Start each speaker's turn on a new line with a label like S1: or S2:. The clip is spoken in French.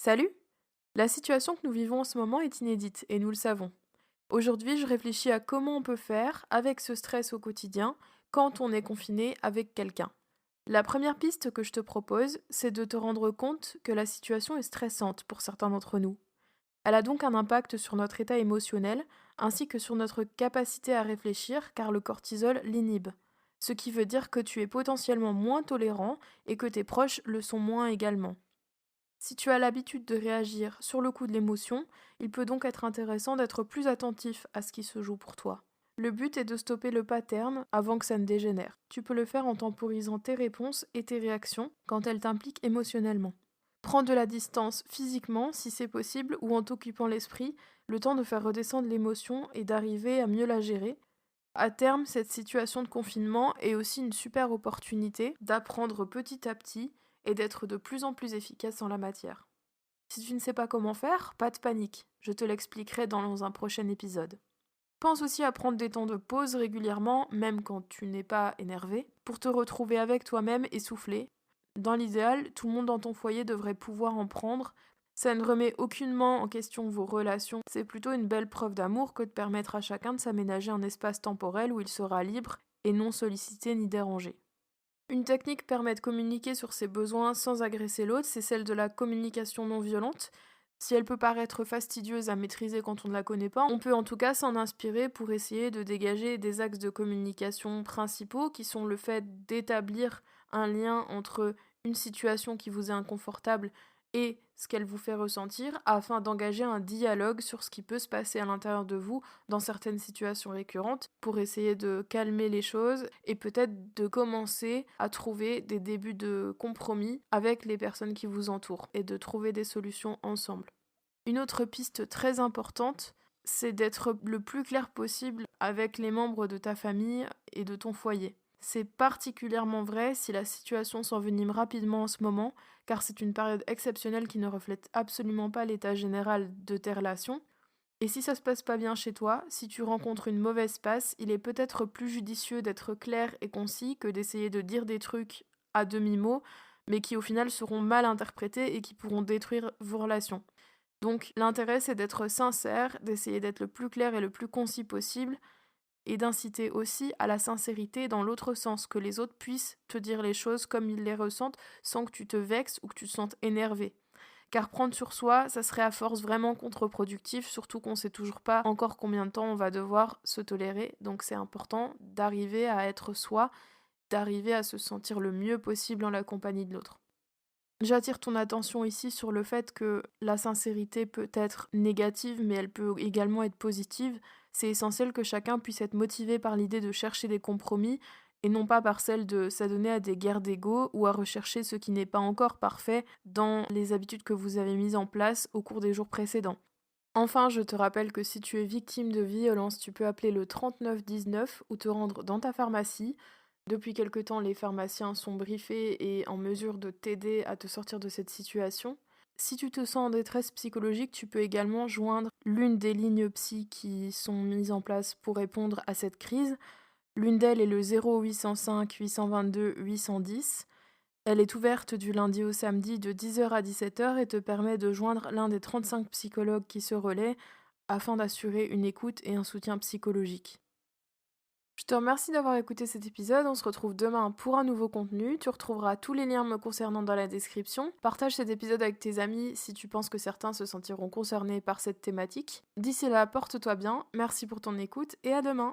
S1: Salut! La situation que nous vivons en ce moment est inédite et nous le savons. Aujourd'hui, je réfléchis à comment on peut faire avec ce stress au quotidien quand on est confiné avec quelqu'un. La première piste que je te propose, c'est de te rendre compte que la situation est stressante pour certains d'entre nous. Elle a donc un impact sur notre état émotionnel ainsi que sur notre capacité à réfléchir car le cortisol l'inhibe. Ce qui veut dire que tu es potentiellement moins tolérant et que tes proches le sont moins également. Si tu as l'habitude de réagir sur le coup de l'émotion, il peut donc être intéressant d'être plus attentif à ce qui se joue pour toi. Le but est de stopper le pattern avant que ça ne dégénère. Tu peux le faire en temporisant tes réponses et tes réactions quand elles t'impliquent émotionnellement. Prends de la distance physiquement si c'est possible ou en t'occupant l'esprit, le temps de faire redescendre l'émotion et d'arriver à mieux la gérer. À terme, cette situation de confinement est aussi une super opportunité d'apprendre petit à petit et d'être de plus en plus efficace en la matière. Si tu ne sais pas comment faire, pas de panique, je te l'expliquerai dans un prochain épisode. Pense aussi à prendre des temps de pause régulièrement, même quand tu n'es pas énervé, pour te retrouver avec toi-même et souffler. Dans l'idéal, tout le monde dans ton foyer devrait pouvoir en prendre. Ça ne remet aucunement en question vos relations, c'est plutôt une belle preuve d'amour que de permettre à chacun de s'aménager un espace temporel où il sera libre et non sollicité ni dérangé. Une technique permet de communiquer sur ses besoins sans agresser l'autre, c'est celle de la communication non violente. Si elle peut paraître fastidieuse à maîtriser quand on ne la connaît pas, on peut en tout cas s'en inspirer pour essayer de dégager des axes de communication principaux qui sont le fait d'établir un lien entre une situation qui vous est inconfortable et ce qu'elle vous fait ressentir afin d'engager un dialogue sur ce qui peut se passer à l'intérieur de vous dans certaines situations récurrentes pour essayer de calmer les choses et peut-être de commencer à trouver des débuts de compromis avec les personnes qui vous entourent et de trouver des solutions ensemble. Une autre piste très importante, c'est d'être le plus clair possible avec les membres de ta famille et de ton foyer. C'est particulièrement vrai si la situation s'envenime rapidement en ce moment, car c'est une période exceptionnelle qui ne reflète absolument pas l'état général de tes relations. Et si ça se passe pas bien chez toi, si tu rencontres une mauvaise passe, il est peut-être plus judicieux d'être clair et concis que d'essayer de dire des trucs à demi-mot, mais qui au final seront mal interprétés et qui pourront détruire vos relations. Donc l'intérêt c'est d'être sincère, d'essayer d'être le plus clair et le plus concis possible, et d'inciter aussi à la sincérité dans l'autre sens, que les autres puissent te dire les choses comme ils les ressentent sans que tu te vexes ou que tu te sentes énervé. Car prendre sur soi, ça serait à force vraiment contre-productif, surtout qu'on sait toujours pas encore combien de temps on va devoir se tolérer. Donc c'est important d'arriver à être soi, d'arriver à se sentir le mieux possible en la compagnie de l'autre. J'attire ton attention ici sur le fait que la sincérité peut être négative, mais elle peut également être positive. C'est essentiel que chacun puisse être motivé par l'idée de chercher des compromis et non pas par celle de s'adonner à des guerres d'ego ou à rechercher ce qui n'est pas encore parfait dans les habitudes que vous avez mises en place au cours des jours précédents. Enfin, je te rappelle que si tu es victime de violence, tu peux appeler le 3919 ou te rendre dans ta pharmacie. Depuis quelque temps, les pharmaciens sont briefés et en mesure de t'aider à te sortir de cette situation. Si tu te sens en détresse psychologique, tu peux également joindre l'une des lignes psy qui sont mises en place pour répondre à cette crise. L'une d'elles est le 0805 822 810. Elle est ouverte du lundi au samedi de 10h à 17h et te permet de joindre l'un des 35 psychologues qui se relaient afin d'assurer une écoute et un soutien psychologique. Je te remercie d'avoir écouté cet épisode, on se retrouve demain pour un nouveau contenu, tu retrouveras tous les liens me concernant dans la description. Partage cet épisode avec tes amis si tu penses que certains se sentiront concernés par cette thématique. D'ici là, porte-toi bien, merci pour ton écoute et à demain.